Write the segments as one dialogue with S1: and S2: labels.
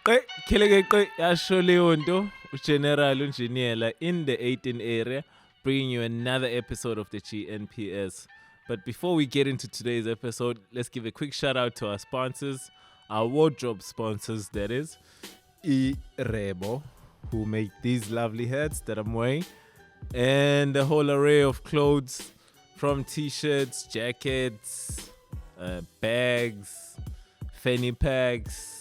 S1: Kelege Yasholeondo, General Engineer in the 18 area, bringing you another episode of the GNPS. But before we get into today's episode, let's give a quick shout out to our sponsors, our wardrobe sponsors, that is, Rebo, who make these lovely hats that I'm wearing, and a whole array of clothes from t-shirts, jackets, bags, fanny packs.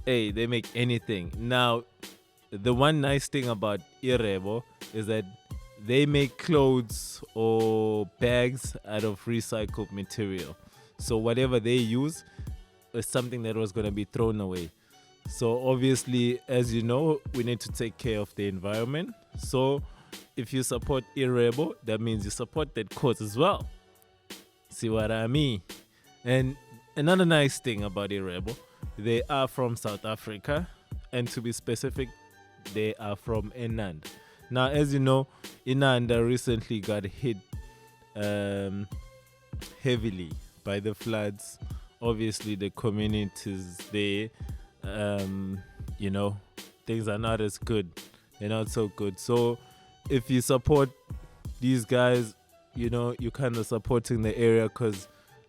S1: Hey, they make anything. Now, the one nice thing about Irebo is that they make clothes or bags out of recycled material. So whatever they use is something that was going to be thrown away. So obviously, as you know, we need to take care of the environment. So if you support Irebo, that means you support that cause as well. See what I mean? And another nice thing about Irebo, they are from South Africa, and to be specific, they are from Enanda. Now, as you know, Enanda recently got hit heavily by the floods. Obviously, the communities there, things are not as good. They're not so good. So, if you support these guys, you're kind of supporting the area, because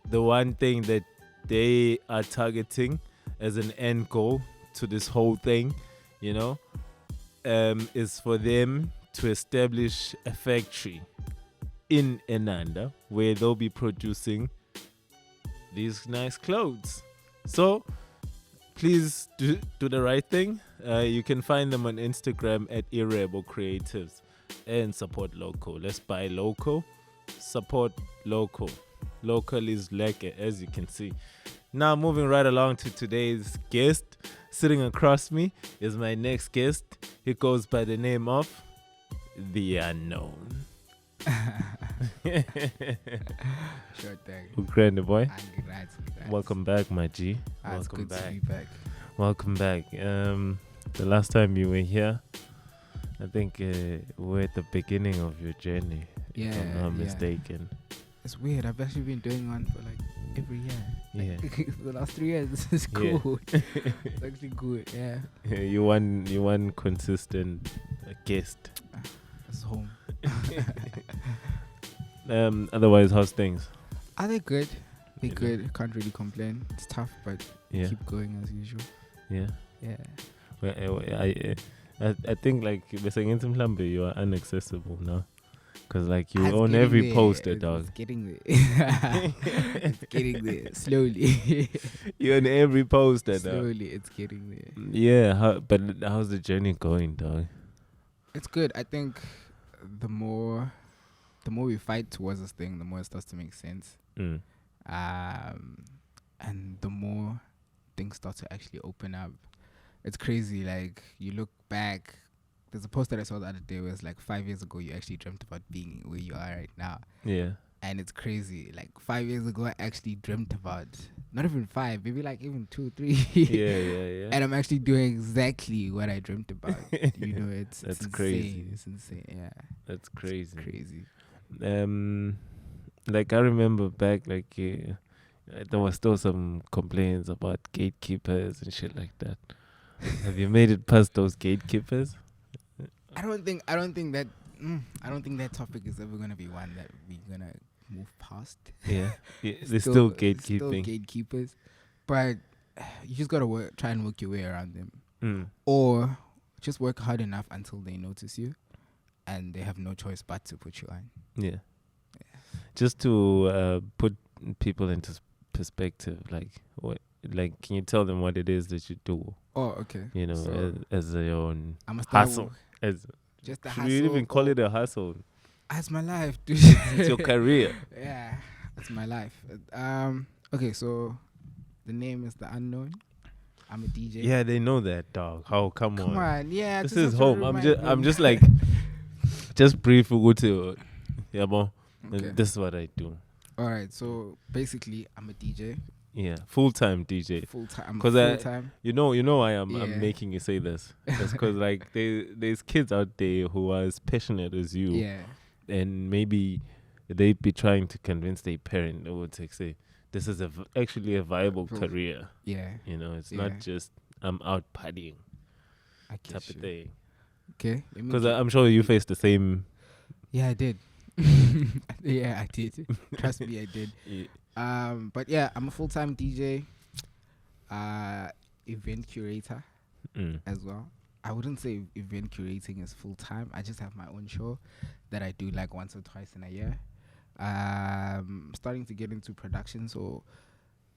S1: the one thing that they are targeting as an end goal to this whole thing, is for them to establish a factory in Enanda where they'll be producing these nice clothes. So please do the right thing. You can find them on Instagram at Irebo Creatives, and support local. Let's buy local, support local. Local is lekker, as you can see. Now, moving right along to today's guest. Sitting across me is my next guest. He goes by the name of The Unknown.
S2: Sure thing.
S1: Grand boy.
S2: Congrats.
S1: Welcome back, my G.
S2: It's
S1: Welcome
S2: good
S1: back.
S2: to be back.
S1: Welcome back. The last time you were here, I think we were at the beginning of your journey, if I'm not mistaken.
S2: It's weird. I've actually been doing one for like every year.
S1: Yeah.
S2: For the last 3 years. This is cool. It's actually good. Yeah.
S1: You one consistent guest.
S2: It's home.
S1: Otherwise, how's things?
S2: Are they good? They're good. Can't really complain. It's tough, but keep going as usual.
S1: Yeah.
S2: Yeah.
S1: Well, I think like you are inaccessible now, because like you own every
S2: there.
S1: poster, dog.
S2: It's getting there. It's getting there slowly.
S1: You own every poster, dog.
S2: Slowly, it's getting there.
S1: Yeah, but how's the journey going, dog?
S2: It's good. I think the more we fight towards this thing, the more it starts to make sense. And the more things start to actually open up. It's crazy. Like, you look back, there's a post that I saw the other day where it's like 5 years ago you actually dreamt about being where you are right now.
S1: Yeah.
S2: And it's crazy. Like 5 years ago I actually dreamt about, not even 5, maybe like even 2, 3.
S1: Yeah.
S2: And I'm actually doing exactly what I dreamt about. It's
S1: That's
S2: insane.
S1: crazy.
S2: It's insane. Yeah.
S1: That's crazy.
S2: It's crazy.
S1: Like I remember back, like there was still some complaints about gatekeepers and shit like that. Have you made it past those gatekeepers?
S2: I don't think that topic is ever gonna be one that we're gonna move past.
S1: Yeah, there's still gatekeeping.
S2: Still gatekeepers, but you just gotta try and work your way around them,
S1: Mm.
S2: or just work hard enough until they notice you, and they have no choice but to put you on.
S1: Yeah. Just to put people into perspective, like can you tell them what it is that you do?
S2: Oh, okay.
S1: So as your own
S2: I'm a start
S1: hustle. As
S2: just a
S1: should
S2: hustle.
S1: we even call it a hustle?
S2: That's my life, dude.
S1: It's your career.
S2: Yeah, that's my life. Okay, so the name is The Unknown. I'm a DJ.
S1: Yeah, they know that, dog. How come on?
S2: Come on, yeah.
S1: This
S2: just
S1: is
S2: have to
S1: home.
S2: remind
S1: I'm
S2: them.
S1: just like just brief go to bon.
S2: Okay.
S1: This is what I do.
S2: All right, so basically, I'm a DJ.
S1: Yeah, full-time DJ.
S2: Full-time.
S1: 'Cause
S2: full-time.
S1: You know why I'm
S2: Yeah.
S1: making you say this. That's because like there's kids out there who are as passionate as you,
S2: Yeah.
S1: and maybe they be trying to convince their parent or to say this is actually a viable career.
S2: Yeah.
S1: You know, it's
S2: Yeah.
S1: not just I'm out partying
S2: I
S1: type
S2: guess
S1: of
S2: you.
S1: thing.
S2: Okay.
S1: Because I'm sure you faced the same.
S2: Yeah, I did. Yeah, I did. Trust me, I did. But yeah, I'm a full-time DJ, event curator as well. I wouldn't say event curating is full-time. I just have my own show that I do like once or twice in a year. Starting to get into production, so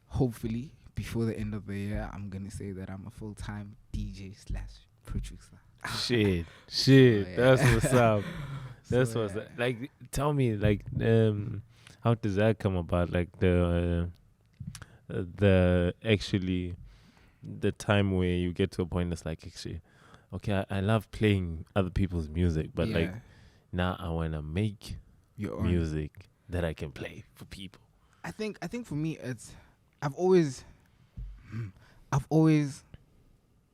S2: hopefully before the end of the year, I'm gonna say that I'm a full-time DJ / producer.
S1: Shit.
S2: yeah.
S1: That's what's up. That's
S2: So,
S1: what's
S2: yeah.
S1: like. Tell me, like, how does that come about? Like the actually the time where you get to a point that's like, actually, okay, I love playing other people's music, but like now I wanna make
S2: your own
S1: music that I can play for people.
S2: I think for me it's I've always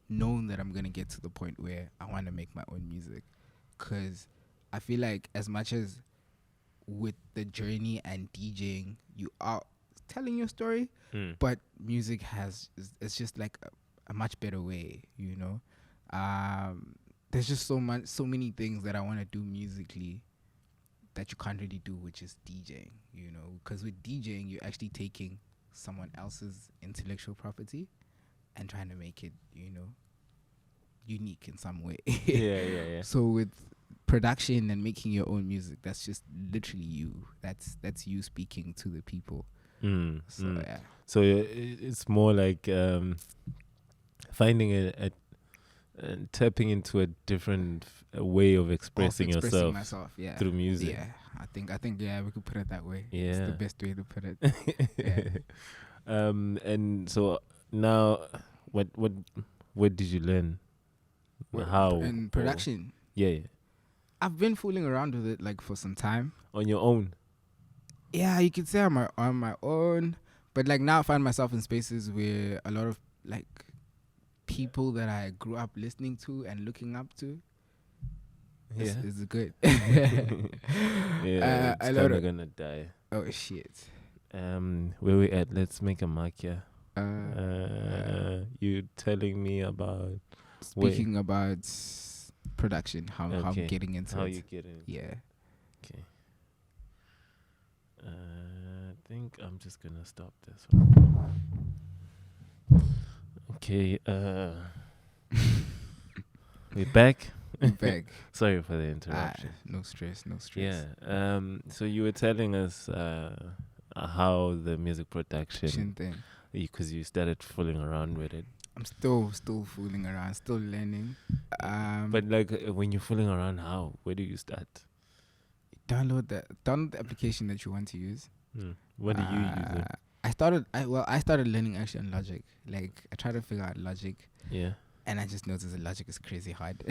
S2: known that I'm gonna get to the point where I want to make my own music, because I feel like as much as with the journey and DJing you are telling your story, but music it's just like a much better way, you know. There's just so many things that I want to do musically that you can't really do with just DJing, you know, because with DJing you're actually taking someone else's intellectual property and trying to make it, you know, unique in some way.
S1: Yeah.
S2: So with production and making your own music, that's just literally you. That's you speaking to the people. Yeah.
S1: So it's more like finding a tapping into a different way of expressing yourself
S2: myself, yeah,
S1: through music.
S2: Yeah, I think yeah, we could put it that way.
S1: Yeah,
S2: it's the best way to put it. Yeah.
S1: And so now, where did you learn? How
S2: in production?
S1: Yeah.
S2: I've been fooling around with it like for some time.
S1: On your own?
S2: Yeah, you could say on my own, but like now I find myself in spaces where a lot of like people that I grew up listening to and looking up to.
S1: Yeah,
S2: is good.
S1: Yeah, it's kind of gonna die.
S2: Oh shit.
S1: Where we at? Let's make a mark here. You telling me about
S2: speaking about production, how I'm getting into
S1: how
S2: it.
S1: you getting?
S2: Yeah.
S1: Okay. I think I'm just gonna stop this one. Okay. We're back.
S2: Back.
S1: Sorry for the interruption.
S2: No stress.
S1: Yeah. So you were telling us how the music production
S2: thing,
S1: because you started fooling around with it.
S2: I'm still fooling around, still learning.
S1: But like when you're fooling around, where do you start?
S2: Download the application that you want to use.
S1: What do you use?
S2: I started learning actually on Logic. Like I tried to figure out Logic.
S1: Yeah.
S2: And I just noticed that Logic is crazy hard.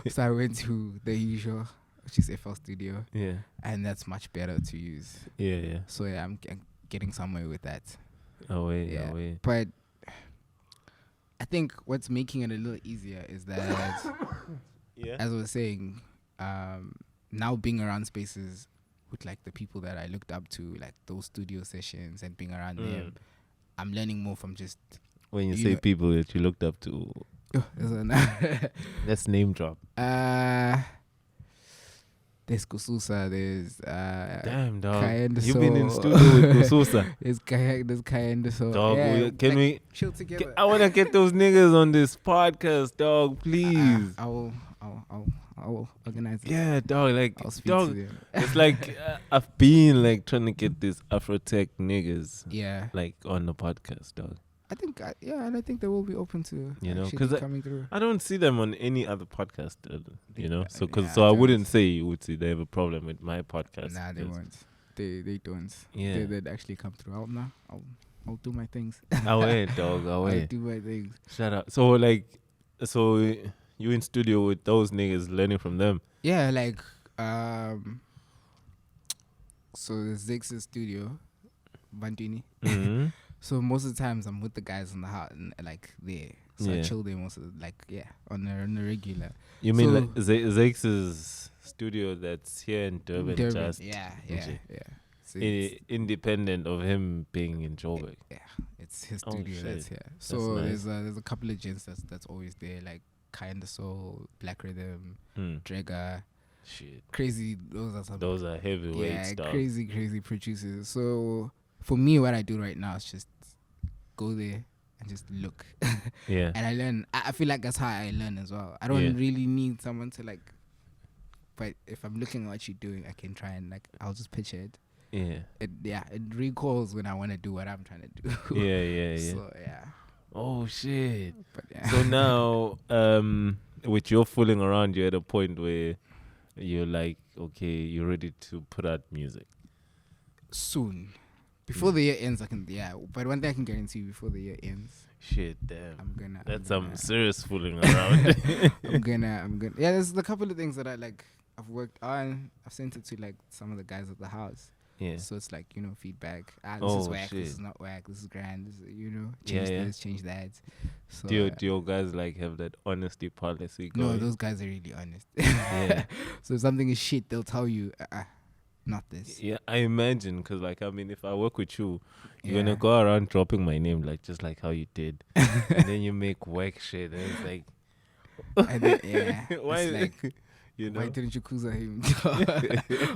S2: So I went to the usual, which is FL Studio.
S1: Yeah.
S2: And that's much better to use.
S1: Yeah.
S2: So yeah, I'm getting somewhere with that.
S1: Away.
S2: But I think what's making it a little easier is that, as I was saying, now being around spaces with like the people that I looked up to, like those studio sessions and being around them, I'm learning more from just.
S1: When you say people that you looked up to, let's name drop.
S2: There's Kususa, there's
S1: damn dog.
S2: You've
S1: been in studio with Kususa.
S2: There's Kayendaso.
S1: Dog,
S2: yeah,
S1: can we
S2: chill together?
S1: I wanna get those niggas on this podcast, dog. Please.
S2: I'll organize it.
S1: Yeah, dog. Like,
S2: I'll speak
S1: dog.
S2: to them.
S1: It's like I've been like trying to get these Afrotech niggas, like on the podcast, dog.
S2: I think, and I think they will be open to,
S1: you know,
S2: because coming through.
S1: I don't see them on any other podcast, you know. So I wouldn't say you would see they have a problem with my podcast.
S2: Nah, they won't. They don't.
S1: Yeah,
S2: they'd actually come through. I'll do my things.
S1: Away, dog. Away.
S2: I'll do my things.
S1: Shut up. So you in studio with those niggas learning from them? Yeah,
S2: like so Zix's studio, Bantini.
S1: Mm-hmm.
S2: So most of the times I'm with the guys in the house, like there. So I chill there most of on a regular.
S1: You mean like Zakes' studio that's here in Durban?
S2: Yeah. So it's,
S1: independent of him being in Joburg.
S2: yeah, it's his
S1: Oh,
S2: studio that's
S1: shit.
S2: here. So
S1: nice.
S2: there's a couple of gents that's always there, like Kinda Soul, Black Rhythm, Drega,
S1: Shit.
S2: crazy. Those are some
S1: Those are heavyweights, dog.
S2: crazy producers. So for me, what I do right now is just go there and just look.
S1: Yeah.
S2: And I learn. I feel like that's how I learn as well. I don't
S1: Yeah.
S2: really need someone to like. But if I'm looking at what you're doing, I can try and like I'll just picture it.
S1: Yeah.
S2: It recalls when I want to do what I'm trying to do.
S1: Yeah.
S2: So yeah.
S1: Oh shit.
S2: But yeah.
S1: So now, with your fooling around, you're at a point where you're like, okay, you're ready to put out music.
S2: Soon. Before the year ends, I can, but one thing I can guarantee you, before the year ends,
S1: Shit, damn.
S2: I'm gonna.
S1: That's some serious fooling around.
S2: I'm gonna. Yeah, there's a couple of things that I like. I've worked on. I've sent it to like some of the guys at the house.
S1: Yeah.
S2: So it's like, feedback. This
S1: Oh,
S2: is whack.
S1: shit.
S2: This is not whack. This is grand. This is,
S1: Yeah,
S2: change
S1: yeah.
S2: this, change that. So
S1: Do your guys like have that honesty policy going?
S2: no, those guys are really honest.
S1: Yeah.
S2: So if something is shit, they'll tell you, not this.
S1: Yeah, I imagine, because like, I mean, if I work with you, you're
S2: Yeah.
S1: gonna go around dropping my name, like just like how you did, and then you make whack shit, and it's like,
S2: And then, yeah,
S1: why?
S2: it's like,
S1: You know?
S2: why didn't you kuza him?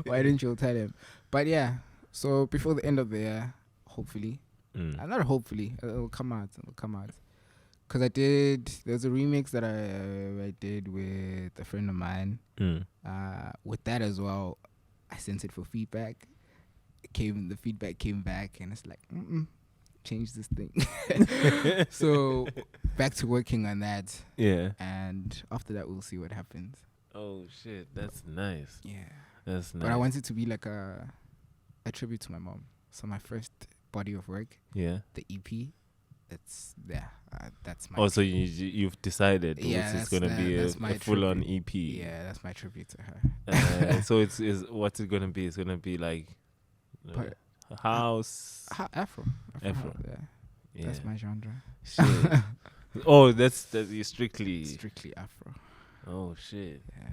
S2: Why didn't you tell him? But yeah, so before the end of the year, hopefully, not hopefully, it'll come out. Because there's a remix that I did with a friend of mine. With that as well, I sent it for feedback. The feedback came back, and it's like, change this thing. So back to working on that.
S1: Yeah.
S2: And after that, we'll see what happens.
S1: Oh shit, that's nice.
S2: Yeah.
S1: That's nice.
S2: But I want it to be like a tribute to my mom. So my first body of work,
S1: Yeah.
S2: the EP, that's my.
S1: Oh, so you've decided
S2: Yeah,
S1: it's gonna be a full-on EP.
S2: Yeah, that's my tribute to her.
S1: So what's it gonna be? It's gonna be like house.
S2: Afro.
S1: Afro.
S2: house, yeah. That's my genre.
S1: Shit. Oh, that's strictly
S2: Afro.
S1: Oh shit.
S2: Yeah.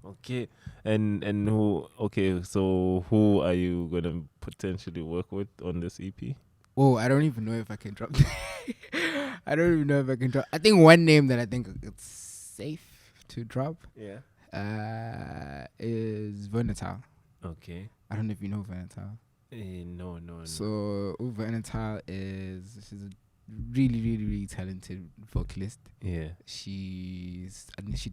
S1: Okay. And who? Okay. So who are you gonna potentially work with on this EP?
S2: Oh, I don't even know if I can drop. I don't even know if I can drop. I think one name that I think it's safe to drop.
S1: Yeah.
S2: Is Vernatile.
S1: Okay.
S2: I don't know if you know Vernatile.
S1: No.
S2: So Vernatile she's a really, really, really talented vocalist.
S1: Yeah.
S2: She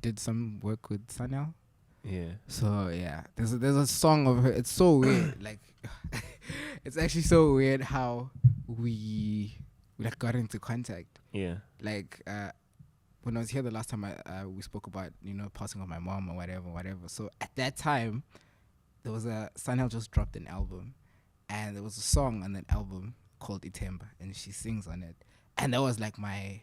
S2: did some work with Sanel.
S1: Yeah.
S2: So yeah, there's a song of her. It's so weird. Like, it's actually so weird how we like got into contact.
S1: Yeah.
S2: Like when I was here the last time, we spoke about passing of my mom or whatever. So at that time, there was Sanel just dropped an album, and there was a song on that album called Itemba, and she sings on it, and that was like my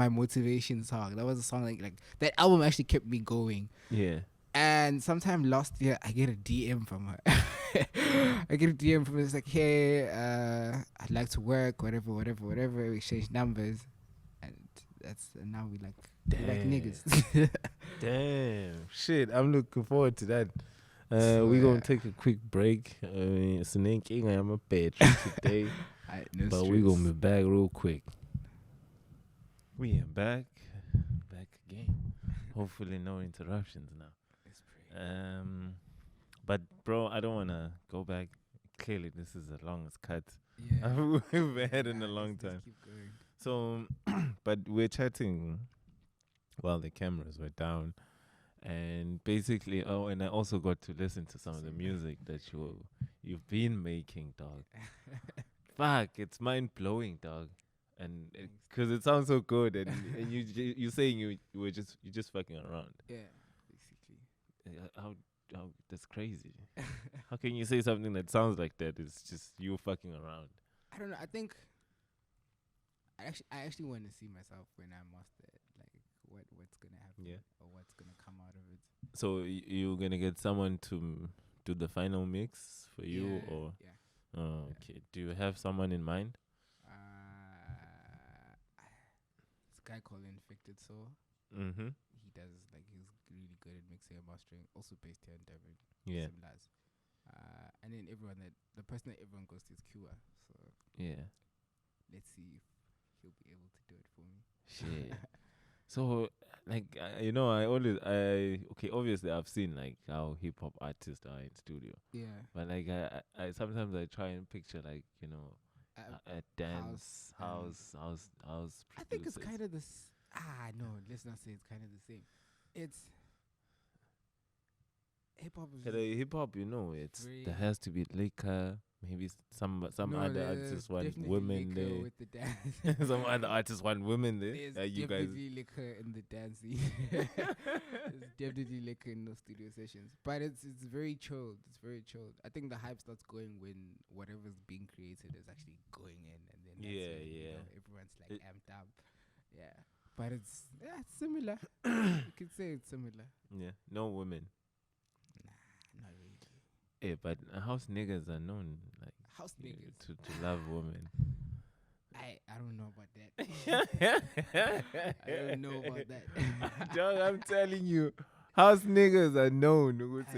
S2: motivation song. That was a song like that album actually kept me going.
S1: Yeah.
S2: And sometime last year, I get a DM from her. I get a DM from her. It's like, hey, I'd like to work, whatever. We exchange numbers, and now we like niggas.
S1: Damn. Shit, I'm looking forward to that. We're going to take a quick break. It's an inking. I'm a battery today. But we're going to be back real quick. We are back again. Hopefully no interruptions now. But bro, I don't want to go back. Clearly, this is the longest cut we've had in a long time.
S2: Keep going.
S1: So, but we're chatting while the cameras were down. And basically, and I also got to listen to some of the music that you've been making, dog. Fuck, it's mind blowing, dog. And because it sounds so good, and you saying you just fucking around.
S2: Yeah, basically.
S1: How that's crazy. How can you say something that sounds like that? It's just you fucking around.
S2: I don't know. I think I actually want to see myself when I master it, like what's gonna happen, or what's gonna come out of it.
S1: So you're gonna get someone to do the final mix for you, or?
S2: Yeah.
S1: Oh, okay. Do you have someone in mind?
S2: This guy called Infected Soul.
S1: Mm-hmm.
S2: He's really good at mixing and mastering. Also based here in Durban.
S1: Yeah.
S2: Same lads. and then the person that everyone goes to is Kua. So
S1: Yeah.
S2: let's see if he'll be able to do it for me.
S1: Shit. So, like, okay, obviously I've seen like how hip hop artists are in studio,
S2: Yeah.
S1: but like I sometimes I try and picture like a dance house
S2: I think it's
S1: producers.
S2: kind of this. No, let's not say it's kind of the same. It's hip hop is
S1: Hip hop, there has to be liquor. Maybe some
S2: no,
S1: other
S2: there's
S1: artists want
S2: definitely
S1: women
S2: liquor
S1: there.
S2: with the dance.
S1: Some other artists want women there.
S2: There's
S1: You guys,
S2: definitely liquor in the dance scene. There's definitely liquor in those studio sessions, but it's very chilled. It's very chilled. I think the hype starts going when whatever's being created is actually going in, and then that's when, everyone's like amped up. Yeah, but it's similar. You could say it's similar.
S1: yeah, no women.
S2: Nah, not really.
S1: Yeah, but house niggas are known like
S2: House niggas.
S1: to love women.
S2: I don't know about that. I don't know about that.
S1: Dog, I'm telling you, house niggas are known.
S2: I don't know about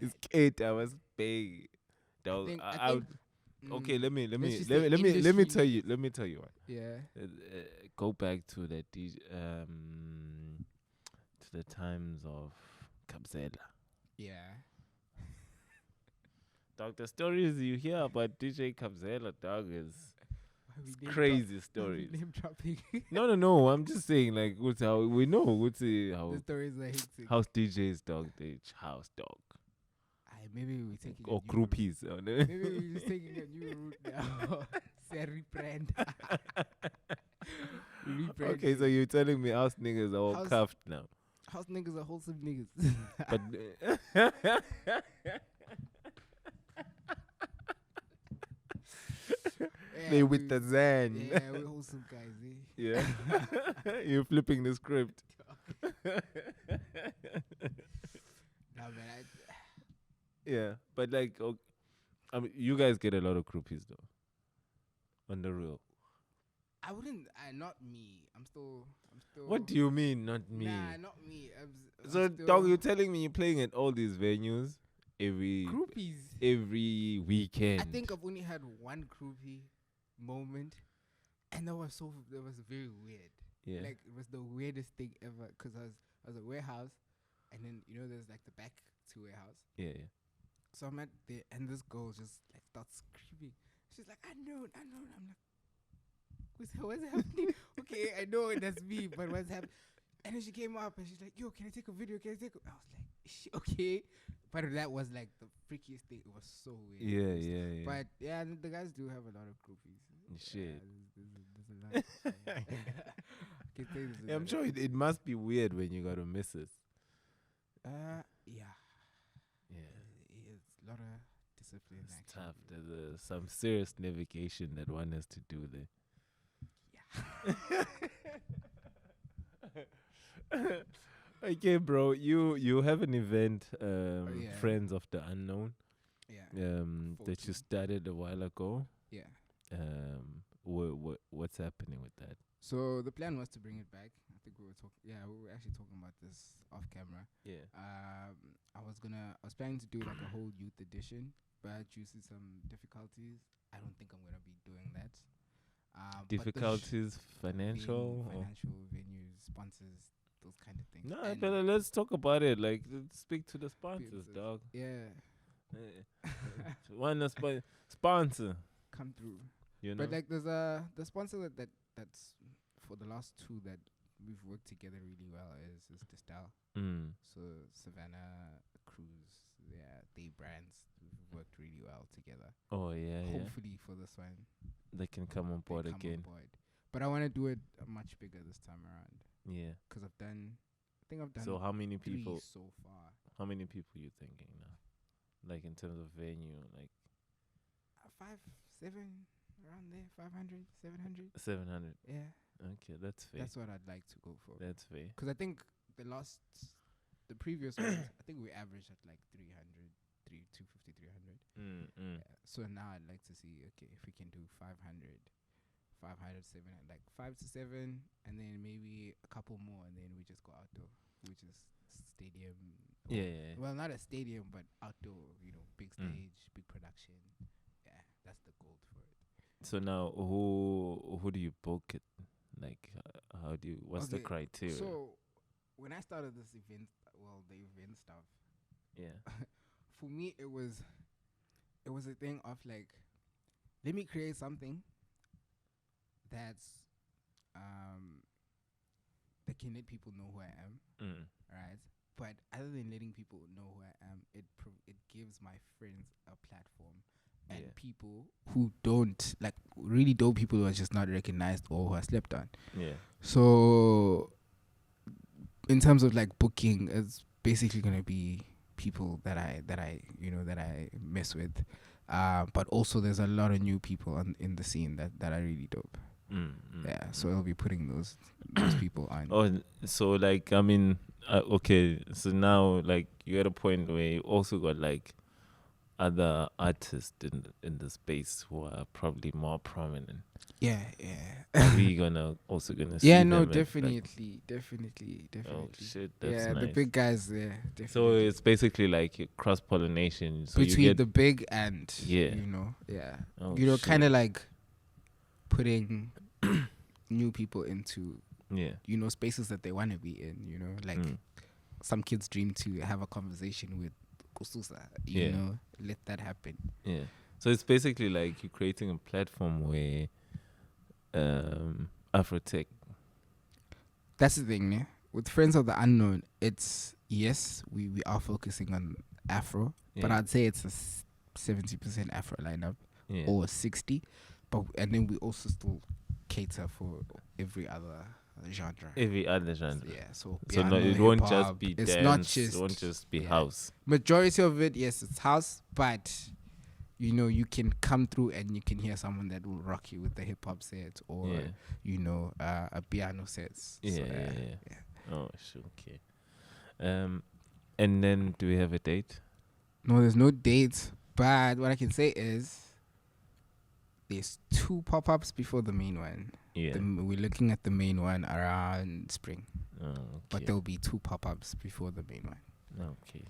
S1: It's
S2: that.
S1: 8 hours pay. Dog,
S2: I think,
S1: okay, let me
S2: let's just say
S1: tell you.
S2: industry
S1: Let me tell you what.
S2: Yeah.
S1: Go back to the to the times of Kabzela.
S2: Yeah.
S1: Dog, the stories you hear about DJ Kabzela, dog, is
S2: It's
S1: crazy stories.
S2: Name dropping.
S1: No. I'm just saying, like, what's how we know. What's how
S2: The stories are hectic.
S1: house DJs, dog, they house dog
S2: Maybe we're taking
S1: or
S2: a new route.
S1: groupies.
S2: Maybe we're just taking a new route now. Say rebrand. Rebrand.
S1: Okay, so you're telling me house niggas are all
S2: House-
S1: cuffed now,
S2: House niggas are wholesome niggas.
S1: but they with the zen.
S2: Yeah, we're wholesome guys, eh?
S1: Yeah, you're flipping the script.
S2: Nah, man,
S1: Yeah, but like, I mean, you guys get a lot of groupies though. On the real.
S2: I wouldn't. Not me. I'm still.
S1: What do you mean, not me?
S2: Nah, not me. I'm
S1: So,
S2: still
S1: dog, you're telling me you're playing at all these venues
S2: groupies.
S1: every weekend?
S2: I think I've only had one groupie moment, and that was very weird.
S1: Yeah.
S2: Like it was the weirdest thing ever. Cause I was at warehouse, and then there's like the back to warehouse.
S1: Yeah.
S2: So I'm at there, and this girl just like starts screaming. She's like, I know. I'm like, what's happening? Okay, I know that's me, but what's happening? And then she came up and she's like, yo, can I take a video? I was like, okay. But that was like the freakiest thing. It was so weird.
S1: Yeah.
S2: But yeah, the guys do have a lot of groupies.
S1: Shit.
S2: Yeah, there's a lot. I can say there's a
S1: Yeah, I'm
S2: lot
S1: sure it must be weird when you got a missus.
S2: yeah.
S1: Yeah.
S2: It's a lot of discipline.
S1: It's
S2: actually.
S1: tough. There's some serious navigation that one has to do there. Okay, bro. You have an event,
S2: yeah.
S1: Friends of the Unknown,
S2: Yeah.
S1: that you started a while ago.
S2: Yeah.
S1: What's happening with that?
S2: So the plan was to bring it back. I think we were actually talking about this off camera.
S1: Yeah.
S2: I was planning to do like a whole youth edition, but due to some difficulties, I don't think I'm gonna be doing that.
S1: Difficulties, financial
S2: venues, sponsors, those kind of things.
S1: No,
S2: And
S1: but let's talk about it. Like, let's speak to the sponsors,
S2: Sponsors.
S1: dog.
S2: yeah,
S1: One sponsor,
S2: come through.
S1: you know.
S2: But like, there's the sponsor that's for the last two that we've worked together really well is Distal. So Savannah, Cruise, they brands we've worked really well together.
S1: Oh yeah.
S2: Hopefully for this one
S1: They can come on board
S2: they come
S1: again.
S2: on board. But I want to do it much bigger this time around
S1: Yeah.
S2: because I've done
S1: So how many
S2: 3
S1: people?
S2: so far.
S1: How many people you thinking now? Like in terms of venue, like
S2: 5, 7 around there, 500, 700.
S1: 700.
S2: Yeah,
S1: Okay, that's fair.
S2: that's what I'd like to go for.
S1: That's fair.
S2: Because I think the previous ones, I think we averaged at like 250, 300. Yeah. So now I'd like to see, okay, if we can do 500, 700, like 5 to 7, and then maybe a couple more, and then we just go outdoor. We just stadium.
S1: Yeah.
S2: Well, not a stadium, but outdoor, big stage,
S1: So now, who do you book it? Like, how do you? What's the
S2: Okay,
S1: criteria?
S2: So when I started this event, the event stuff,
S1: Yeah.
S2: for me it was a thing of like, let me create something that's that can let people know who I am,
S1: Mm.
S2: right? But other than letting people know who I am, it gives my friends a platform, and
S1: Yeah.
S2: people who don't like, really dope people who are just not recognized or who are slept on.
S1: Yeah.
S2: So in terms of like booking, it's basically gonna be people that I mess with. But also there's a lot of new people in the scene that are really dope. Yeah, so I'll be putting those people on.
S1: Oh, so like, I mean, okay, so now like you're at a point where you also got like other artists in the space who are probably more prominent.
S2: Yeah.
S1: Are we also gonna see
S2: Yeah,
S1: them
S2: no,
S1: at,
S2: definitely.
S1: Oh shit, that's
S2: Yeah,
S1: nice.
S2: the big guys there, definitely.
S1: So it's basically like cross pollination. So
S2: between
S1: you get
S2: the big and
S1: Yeah.
S2: yeah,
S1: Oh,
S2: kind
S1: shit.
S2: of like putting new people into
S1: yeah.
S2: spaces that they want to be in. Like some kids dream to have a conversation with Kususa.
S1: Yeah.
S2: Let that happen.
S1: Yeah. So it's basically like you're creating a platform where Afrotech.
S2: That's the thing, yeah. With Friends of the Unknown, it's yes, we are focusing on Afro, but
S1: Yeah.
S2: I'd say it's a 70% Afro lineup
S1: Yeah.
S2: or 60, and then we also still cater for every other genre.
S1: Every other genre.
S2: Yeah, so
S1: So
S2: piano,
S1: it won't
S2: hip-hop,
S1: just be
S2: it's
S1: dance.
S2: not just,
S1: it won't just be
S2: yeah.
S1: house.
S2: Majority of it, yes, it's house, but you can come through and you can hear someone that will rock you with the hip hop set or a piano set.
S1: Yeah. Oh, sure, okay. And then do we have a date?
S2: No, there's no dates, but what I can say is there's 2 pop-ups before the main one.
S1: Yeah.
S2: We're looking at the main one around spring.
S1: Oh, okay.
S2: But there'll be 2 pop-ups before the main one.
S1: Okay.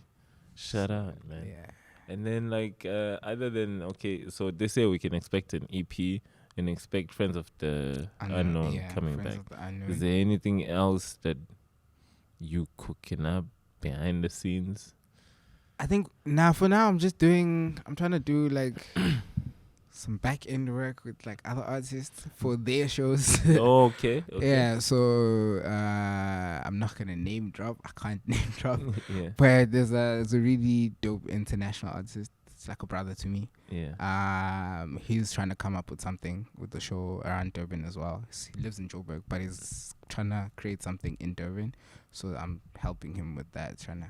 S1: Shout out, man.
S2: Yeah.
S1: And then like other than so this year we can expect an EP and expect Friends of the Unknown coming
S2: Friends
S1: back.
S2: of the Unknown.
S1: Is there anything else that you cooking up behind the scenes?
S2: I think for now I'm trying to do like some back end work with like other artists for their shows.
S1: Okay.
S2: Yeah, so I'm not gonna name drop. I can't name drop.
S1: Yeah.
S2: But there's a really dope international artist. It's like a brother to me.
S1: Yeah.
S2: He's trying to come up with something with the show around Durban as well. He lives in Joburg, but he's trying to create something in Durban. So I'm helping him with that, trying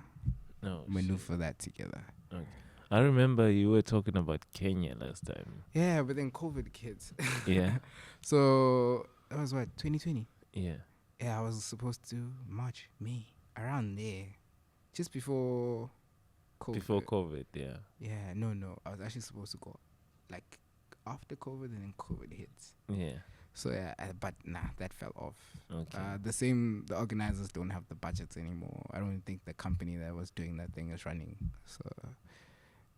S2: to maneuver that together.
S1: Okay. I remember you were talking about Kenya last time.
S2: Yeah, but then COVID kids.
S1: Yeah.
S2: So that was what, 2020?
S1: Yeah.
S2: Yeah, I was supposed to March, May, around there, just before COVID.
S1: Before COVID, yeah.
S2: Yeah, no, I was actually supposed to go like after COVID, and then COVID hits.
S1: Yeah.
S2: So yeah, but that fell off.
S1: Okay.
S2: The organizers don't have the budgets anymore. I don't think the company that was doing that thing is running. So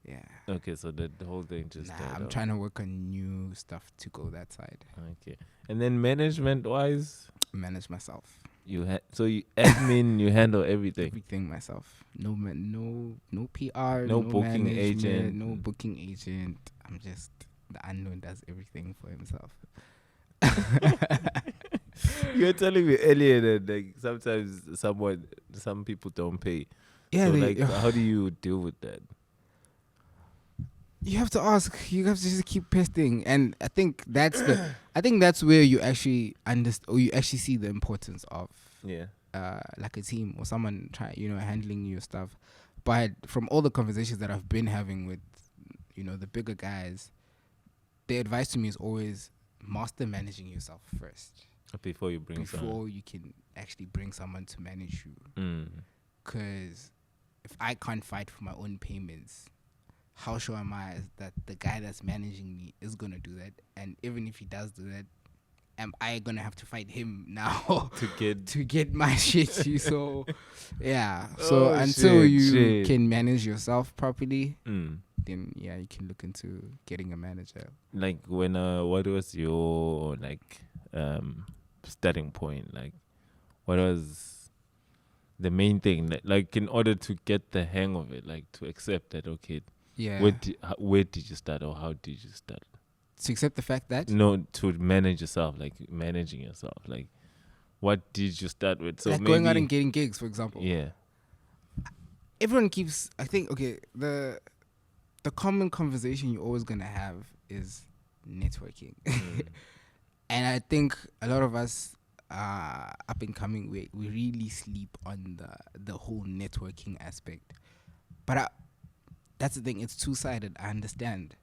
S2: yeah.
S1: Okay, so the whole thing just died
S2: I'm
S1: off.
S2: trying to work on new stuff to go that side.
S1: Okay. And then management wise,
S2: manage myself.
S1: So you admin, you handle everything.
S2: Everything myself. No PR,
S1: no booking agent.
S2: no booking agent. I'm just the Unknown does everything for himself.
S1: You were telling me earlier that like sometimes some people don't pay.
S2: Yeah,
S1: so how do you deal with that?
S2: You have to ask. You have to just keep pesting, and I think that's where you actually understand, or you actually see the importance of like a team or someone handling your stuff. But from all the conversations that I've been having with the bigger guys, the advice to me is always master managing yourself first
S1: before you
S2: can actually bring someone to manage you. Because if I can't fight for my own payments, how sure am I that the guy that's managing me is gonna do that? And even if he does do that, am I gonna have to fight him now to get my shit? So yeah. So until you can manage yourself properly, then yeah, you can look into getting a manager.
S1: Like when what was your starting point? Like what was the main thing that, like, in order to get the hang of it, like to accept that, okay,
S2: Yeah.
S1: where did you start, or how did you start?
S2: To accept the fact that
S1: No, to manage yourself, like managing yourself, like what did you start with? So
S2: like
S1: maybe
S2: going out and getting gigs, for example.
S1: yeah,
S2: Everyone keeps. I think okay. The common conversation you're always gonna have is networking, and I think a lot of us up and coming, we really sleep on the whole networking aspect. But that's the thing. It's two-sided. I understand,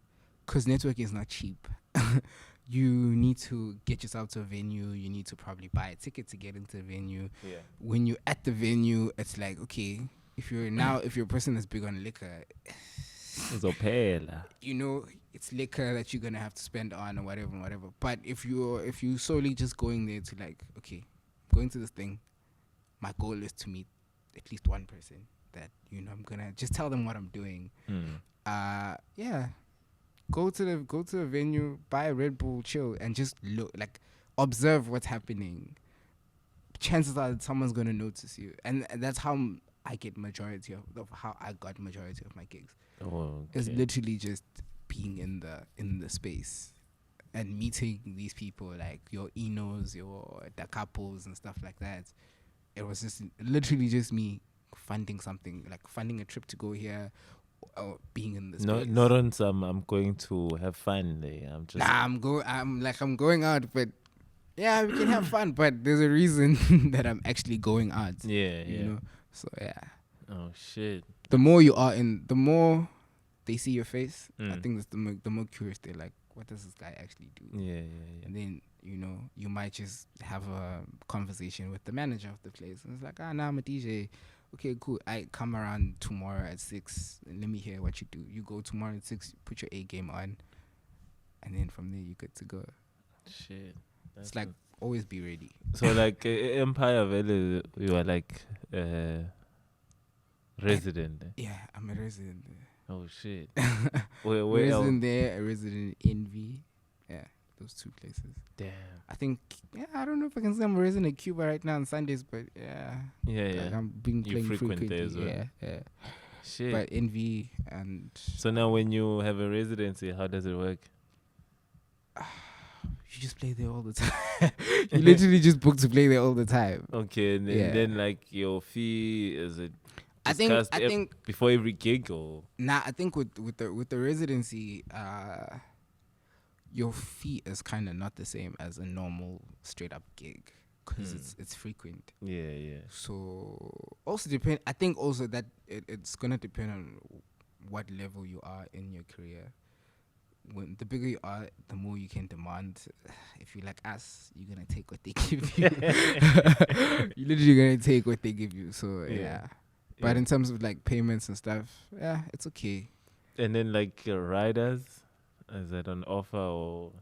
S2: because networking is not cheap. You need to get yourself to a venue. You need to probably buy a ticket to get into a venue.
S1: yeah,
S2: When you're at the venue, it's like, okay, if you're a person that's big on liquor,
S1: Zopela.
S2: you know, it's liquor that you're gonna have to spend on or whatever. But if you solely just going there to like, okay, going to this thing, my goal is to meet at least one person that, you know, I'm gonna just tell them what I'm doing. Yeah. Go to the venue, buy a Red Bull, chill, and just look, like, observe what's happening. Chances are that someone's gonna notice you, and that's how I get majority of how I got majority of my gigs.
S1: Oh,
S2: It's literally just being in the space and meeting these people, like your Enos, your Da Capos and stuff like that. It was just literally just me funding something, like funding a trip to go here, or being in the space.
S1: not on some I'm going to have fun there. I'm just
S2: I'm going out, but yeah, we can have fun, but there's a reason that I'm actually going out.
S1: yeah.
S2: You know? So yeah.
S1: Oh shit.
S2: The more you are in, the more they see your face. I think that's the more curious they're like, what does this guy actually do?
S1: Yeah.
S2: And then, you know, you might just have a conversation with the manager of the place. And it's like, nah, I'm a DJ. Okay, cool. I come around tomorrow at 6. And let me hear what you do. You go tomorrow at 6, put your A game on. And then from there, you get to go.
S1: Shit.
S2: It's like, always be ready.
S1: So like Empire Valley, you are like resident.
S2: Yeah, I'm a resident there.
S1: Oh shit. Where
S2: Resident
S1: else?
S2: there, a resident in Envy. Yeah, those two places.
S1: Damn.
S2: I think, yeah, I don't know if I can say I'm a resident in Cuba right now on Sundays, but yeah.
S1: Yeah.
S2: Like I'm being
S1: You
S2: playing
S1: frequent
S2: frequently.
S1: there as well.
S2: Yeah.
S1: Shit.
S2: But Envy and
S1: So now when you have a residency, how does it work?
S2: you just play there all the time. You literally just book to play there all the time.
S1: Okay, and then like your fee, is it
S2: I think
S1: before every gig, or
S2: I think with the residency, your fee is kind of not the same as a normal straight up gig, because it's frequent.
S1: yeah.
S2: So also depend. I think also that it's gonna depend on what level you are in your career. When the bigger you are, the more you can demand. If you like us, you're gonna take what they give you. You're literally gonna take what they give you. So yeah. But in terms of like payments and stuff, yeah, it's okay.
S1: And then like riders, is that an offer or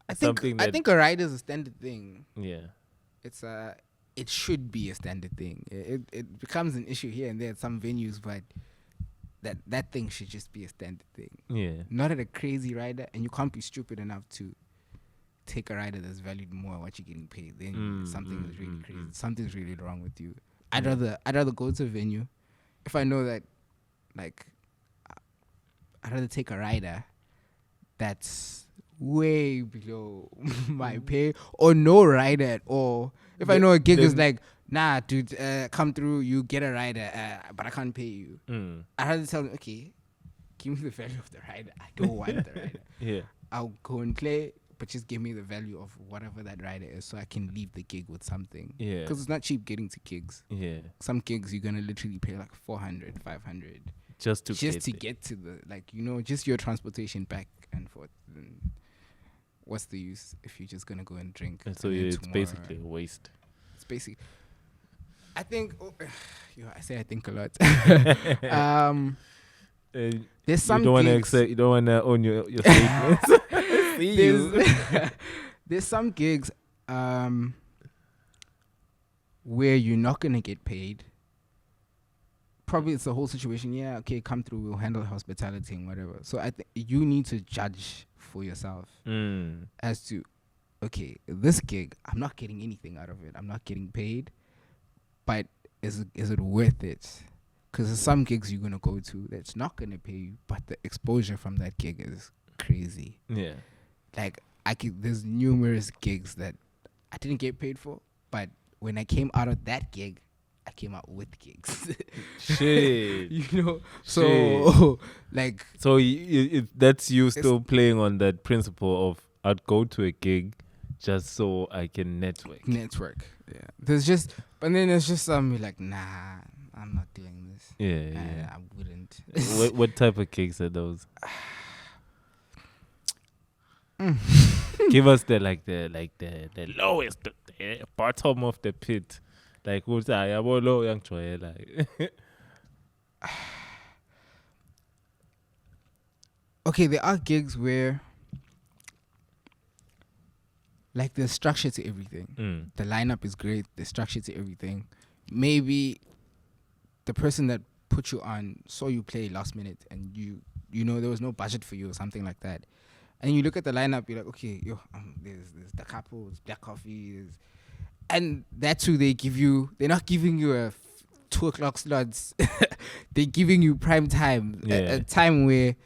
S2: I
S1: something that
S2: think a ride is a standard thing.
S1: yeah.
S2: It's it should be a standard thing. It becomes an issue here and there at some venues, but that thing should just be a standard thing.
S1: Yeah.
S2: Not at a crazy rider, and you can't be stupid enough to take a rider that's valued more than what you're getting paid. Then something is really crazy. Something's really wrong with you. I'd rather go to a venue if I know that, like, I'd rather take a rider that's way below my pay, or no rider at all. If I know a gig is like, nah, dude, come through, you get a rider, but I can't pay you. I'd rather tell them, okay, give me the value of the rider. I don't want the rider.
S1: Yeah.
S2: I'll go and play, but just give me the value of whatever that rider is, so I can leave the gig with something.
S1: Yeah.
S2: Because it's not cheap getting to gigs.
S1: Yeah.
S2: Some gigs you're gonna literally pay like 400, 500
S1: Just to
S2: get to the, like, you know, just your transportation back and forth. And what's the use if you're just gonna go and drink?
S1: And so
S2: and then
S1: it's
S2: tomorrow-
S1: basically a waste.
S2: It's basic. I think. I say I think a lot. There's some.
S1: You don't want to
S2: gigs-
S1: accept. You don't want to own your statements. See you.
S2: There's some gigs where you're not gonna get paid probably it's the whole situation. Yeah, okay, come through. We'll handle hospitality and whatever. So I think you need to judge for yourself as to, okay, this gig, I'm not getting anything out of it. I'm not getting paid, but is it worth it? Because there's some gigs you're gonna go to that's not gonna pay you, but the exposure from that gig is crazy.
S1: Yeah.
S2: Like there's numerous gigs that I didn't get paid for, but when I came out of that gig, I came out with gigs.
S1: Shit.
S2: You know, so like,
S1: so that's you still playing on that principle of I'd go to a gig just so I can network.
S2: Yeah. There's just some like, nah, I'm not doing this.
S1: Yeah.
S2: I wouldn't.
S1: what type of gigs are those? Give us the lowest, the bottom of the pit. Like who's low young choy like.
S2: Okay, there are gigs where like there's structure to everything. The lineup is great, there's structure to everything. Maybe the person that put you on saw you play last minute and you know there was no budget for you or something like that. And you look at the lineup, you're like, okay, there's the couple, there's black coffee, and that's who they're not giving you a 2 o'clock slots. They're giving you prime time, a time where,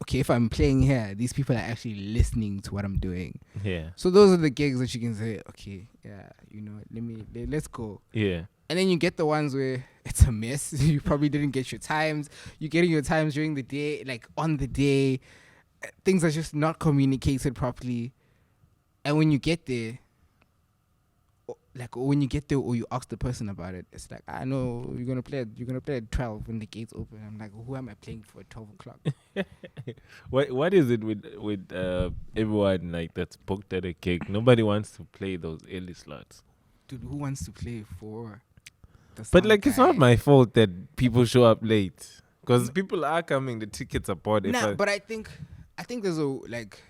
S2: okay, if I'm playing here, these people are actually listening to what I'm doing.
S1: Yeah.
S2: So those are the gigs that you can say, okay, yeah, let's go.
S1: Yeah.
S2: And then you get the ones where it's a mess. You probably didn't get your times. You're getting your times during the day, like on the day. Things are just not communicated properly. And when you get there, or you ask the person about it, it's like, I know you're gonna play at 12 when the gates open. I'm like, who am I playing for at 12 o'clock?
S1: What is it with everyone like that's booked at a gig? Nobody wants to play those early slots.
S2: Dude, who wants to play for the
S1: But like guy? It's not my fault that people show up late. Because people are coming, the tickets are bought.
S2: But I think there's a like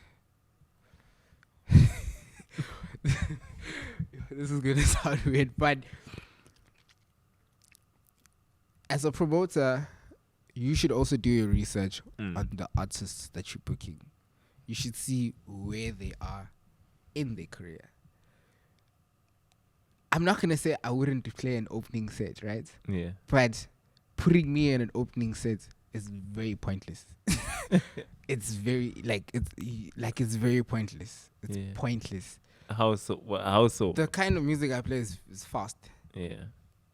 S2: this is gonna sound weird, but as a promoter, you should also do your research on the artists that you're booking. You should see where they are in their career. I'm not gonna say I wouldn't play an opening set, right?
S1: Yeah.
S2: But putting me in an opening set is very pointless. It's very it's very pointless. It's pointless.
S1: How so?
S2: The kind of music I play is fast.
S1: Yeah.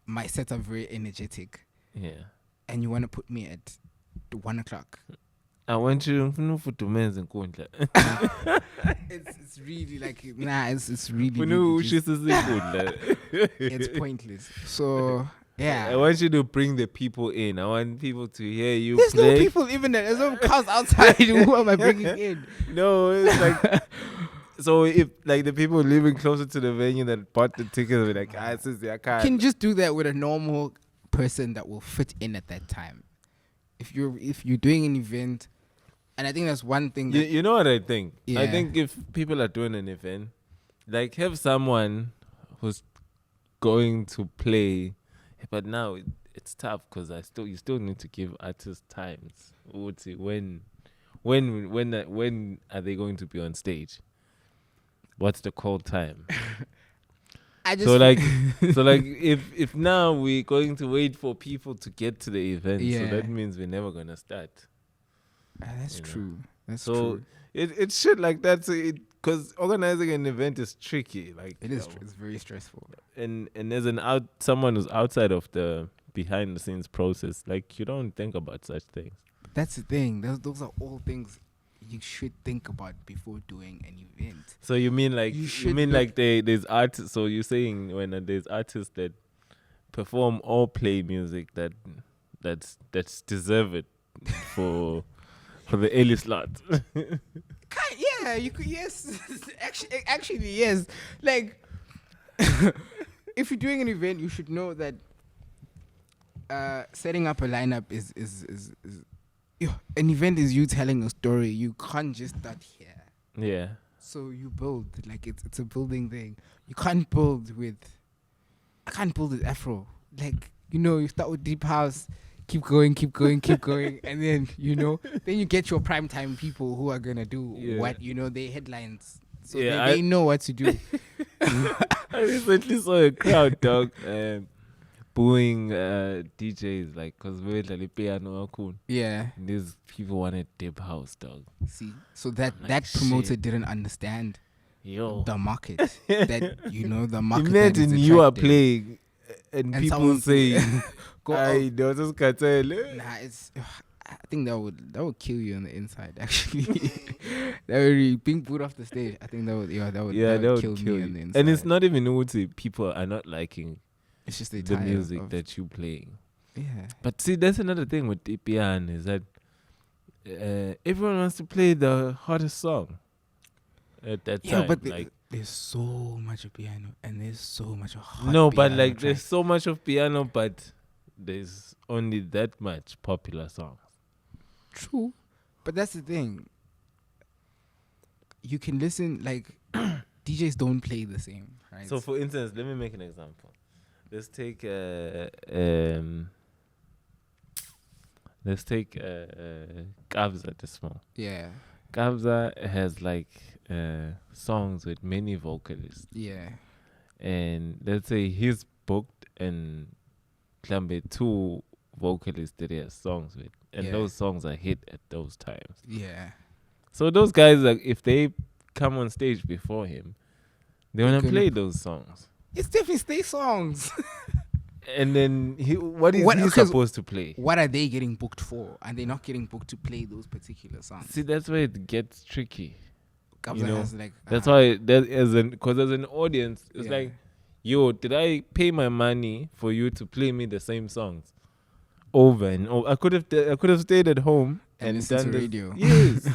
S2: My sets are very energetic.
S1: Yeah.
S2: And you want to put me at 1 o'clock.
S1: I want you to men's and
S2: It's really like it's really it's pointless. So yeah,
S1: I want you to bring the people in. I want people to hear you.
S2: There's
S1: play.
S2: No people even there. There's no cars outside. Who am I bringing in?
S1: No, it's like so if like the people living closer to the venue that bought the tickets are like, I can't.
S2: Can just do that with a normal person that will fit in at that time. If you're doing an event, and I think that's one thing. That
S1: you know what I think?
S2: Yeah.
S1: I think if people are doing an event, like have someone who's going to play, but now it's tough because you still need to give artists times. When are they going to be on stage? What's the call time? So if now we're going to wait for people to get to the event, so that means we're never gonna start.
S2: That's true. That's
S1: so
S2: true.
S1: It's shit like that. So because organizing an event is tricky. Like
S2: it is. It's very stressful.
S1: And there's someone who's outside of the behind the scenes process. Like you don't think about such things.
S2: That's the thing. Those are all things you should think about before doing an event.
S1: So you mean like there's artists? So you're saying when there's artists that perform or play music that's deserved for the early slot.
S2: Yeah, you could. Yes, actually, yes. Like, if you're doing an event, you should know that setting up a lineup is an event is you telling a story. You can't just start here.
S1: Yeah.
S2: So you build like it's a building thing. You can't build with. I can't build with Afro. Like you start with deep house. keep going, keep going, keep going, and then then you get your prime time people who are gonna do what they headlines, so they know what to do.
S1: I recently saw a crowd, dog, booing DJs like because we the piano cool.
S2: Yeah.
S1: And these people wanted dip house, dog.
S2: See, so that
S1: like,
S2: promoter
S1: shit.
S2: didn't understand
S1: the
S2: market. That the market.
S1: Imagine you are playing and people say,
S2: "Go
S1: I don't just cartel."
S2: Nah, it's. I think that would kill you on the inside. Actually, that would really being booed off the stage. I think that would kill me on the inside.
S1: And it's not even what people are not liking.
S2: It's just
S1: the music that you playing.
S2: Yeah.
S1: But see, that's another thing with the piano is that everyone wants to play the hottest song at that time.
S2: Yeah, but there's so much of piano and there's so much of hot
S1: no, but
S2: piano
S1: like
S2: track.
S1: there's so much of piano, but there's only that much popular songs.
S2: True, but that's the thing. You can listen like DJs don't play the same, right?
S1: So, for instance, let me make an example. Let's take Kabza this small.
S2: Yeah.
S1: Kabza has like songs with many vocalists.
S2: Yeah.
S1: And let's say he's booked and Klambe 2 vocalists that he has songs with. And those songs are hit at those times.
S2: Yeah.
S1: So those guys, like, if they come on stage before him, they want to play those songs.
S2: It's definitely stay songs.
S1: And then what is he supposed to play?
S2: What are they getting booked for? And they're not getting booked to play those particular songs.
S1: See, that's where it gets tricky.
S2: Kabza has like,
S1: that's why because as an audience, it's like, yo, did I pay my money for you to play me the same songs over and over? I could have stayed at home and done
S2: the radio.
S1: Yes.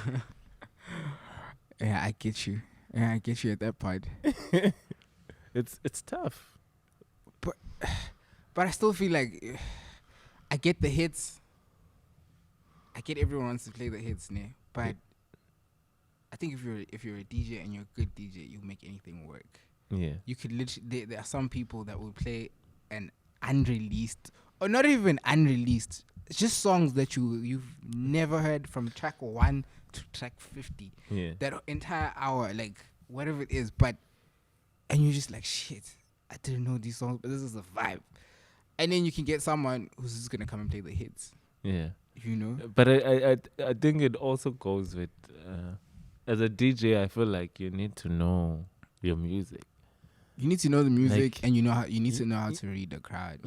S2: Yeah, I get you. Yeah, I get you at that part.
S1: It's tough.
S2: But I still feel like I get the hits. I get everyone wants to play the hits, ne? But I think if you're a DJ and you're a good DJ, you make anything work.
S1: Yeah.
S2: You could literally there are some people that will play an unreleased or not even unreleased, just songs that you've never heard from track 1 to track 50.
S1: Yeah.
S2: That entire hour, like whatever it is, and you're just like, shit, I didn't know these songs, but this is a vibe. And then you can get someone who's just gonna come and play the hits.
S1: Yeah.
S2: But
S1: I think it also goes with as a DJ, I feel like you need to know your music.
S2: You need to know the music, like, and you need to know how to read the crowd.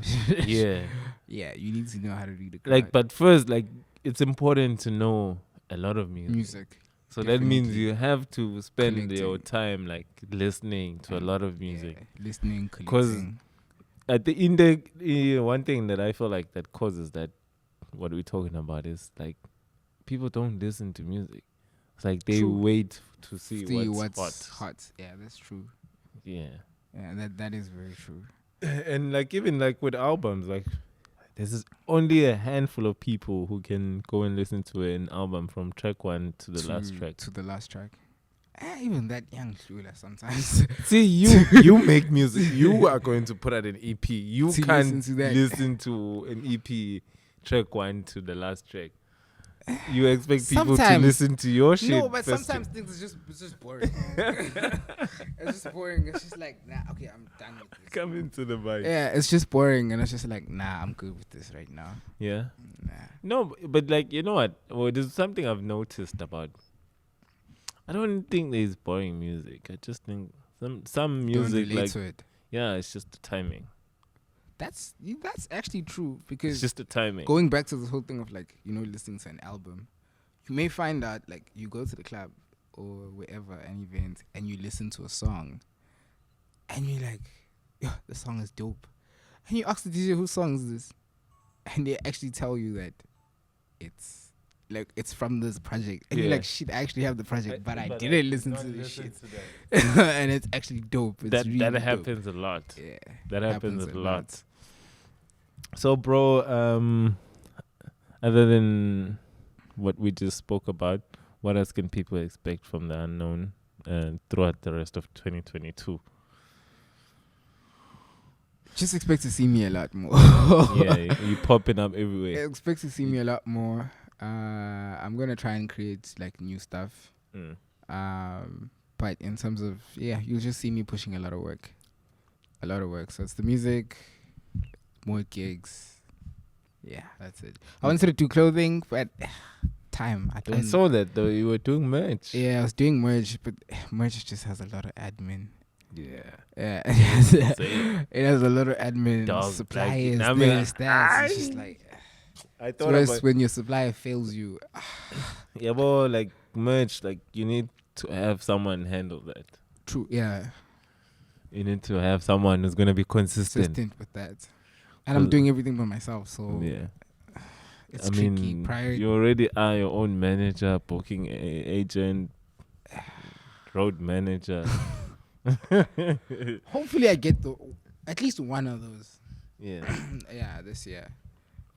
S1: Yeah.
S2: Yeah, you need to know how to read the crowd.
S1: Like, but first, like, it's important to know a lot of music. So
S2: definitely.
S1: That means you have to spend your time like listening to a lot of music.
S2: Yeah, listening, collecting.
S1: At the one thing that I feel like that causes that, what we're talking about is like people don't listen to music. It's like they wait to see what's hot.
S2: Yeah, that's true.
S1: Yeah.
S2: Yeah, that is very true.
S1: And like even like with albums, like there's only a handful of people who can go and listen to an album from track 1 to the last track.
S2: To the last track. Even that young Shula sometimes.
S1: See, you make music. You are going to put out an EP. You can't listen to an EP track 1 to the last track. You expect people to listen to your shit.
S2: No, but sometimes things it's just boring. It's just boring. It's just like, nah, okay, I'm done with this.
S1: Come into the vibe.
S2: Yeah, it's just boring, and it's just like, nah, I'm good with this right now.
S1: Yeah.
S2: Nah.
S1: No, but like, you know what? Well, there's something I've noticed about. I don't think there's boring music. I just think some music
S2: don't relate
S1: like
S2: to it.
S1: Yeah, it's just the timing.
S2: That's actually true, because
S1: it's just the timing.
S2: Going back to this whole thing of like, listening to an album, you may find out like you go to the club or wherever, an event, and you listen to a song, and you're like, yo, the song is dope, and you ask the DJ whose song is this, and they actually tell you that it's from this project, and you're like, shit, I actually have the project, but I didn't listen to this shit. And it's actually dope. It's
S1: that happens a lot.
S2: Yeah,
S1: that happens a lot. So, bro, other than what we just spoke about, what else can people expect from the unknown throughout the rest of 2022?
S2: Just expect to see me a lot more.
S1: Yeah, you popping up everywhere.
S2: Expect to see me a lot more. I'm gonna try and create like new stuff. But in terms of you'll just see me pushing a lot of work. So it's the music, more gigs. Yeah, that's it. I wanted to do clothing, but time.
S1: I saw that though. You were doing merch.
S2: Yeah, I was doing merch, but merch just has a lot of admin.
S1: Yeah.
S2: It has a lot of admin.
S1: Dog,
S2: Suppliers,
S1: like, I mean,
S2: this, that. It's just like
S1: I thought
S2: it's
S1: about
S2: when your supplier fails you.
S1: yeah, but like merch, like you need to have someone handle that.
S2: True. Yeah.
S1: You need to have someone who's gonna be consistent.
S2: With that. And I'm doing everything by myself, so
S1: Yeah.
S2: it's
S1: I
S2: tricky.
S1: mean, you already are your own manager, booking agent, road manager.
S2: Hopefully, I get at least one of those.
S1: Yeah.
S2: Yeah, this year.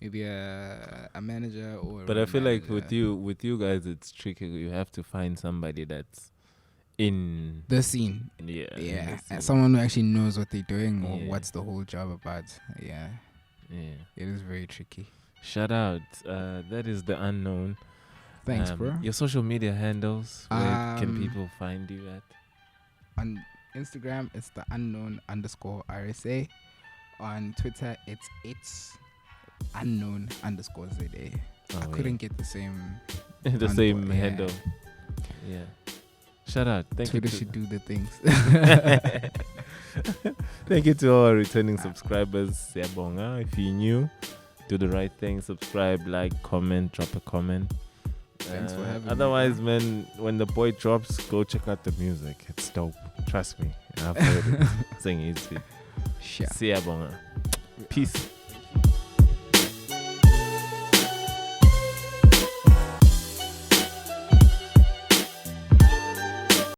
S2: Maybe a manager or.
S1: But I feel like with you guys, it's tricky. You have to find somebody that's in
S2: the scene.
S1: Yeah.
S2: Yeah. And someone who actually knows what they're doing or what's the whole job about. Yeah.
S1: Yeah.
S2: It is very tricky.
S1: Shout out. That is the unknown.
S2: Thanks, bro.
S1: Your social media handles. Where can people find you at?
S2: On Instagram, it's the unknown_RSA. On Twitter, it's unknown_ZA. I couldn't get the same
S1: handle. Yeah. Shout out.
S2: Twitter should do the things.
S1: Thank you to all our returning subscribers. Siyabonga. If you're new, do the right thing. Subscribe, like, comment, drop a comment.
S2: Thanks for having me.
S1: Otherwise, man, when the boy drops, go check out the music. It's dope. Trust me. I've heard it. Sing easy.
S2: Sure.
S1: Siyabonga. Peace.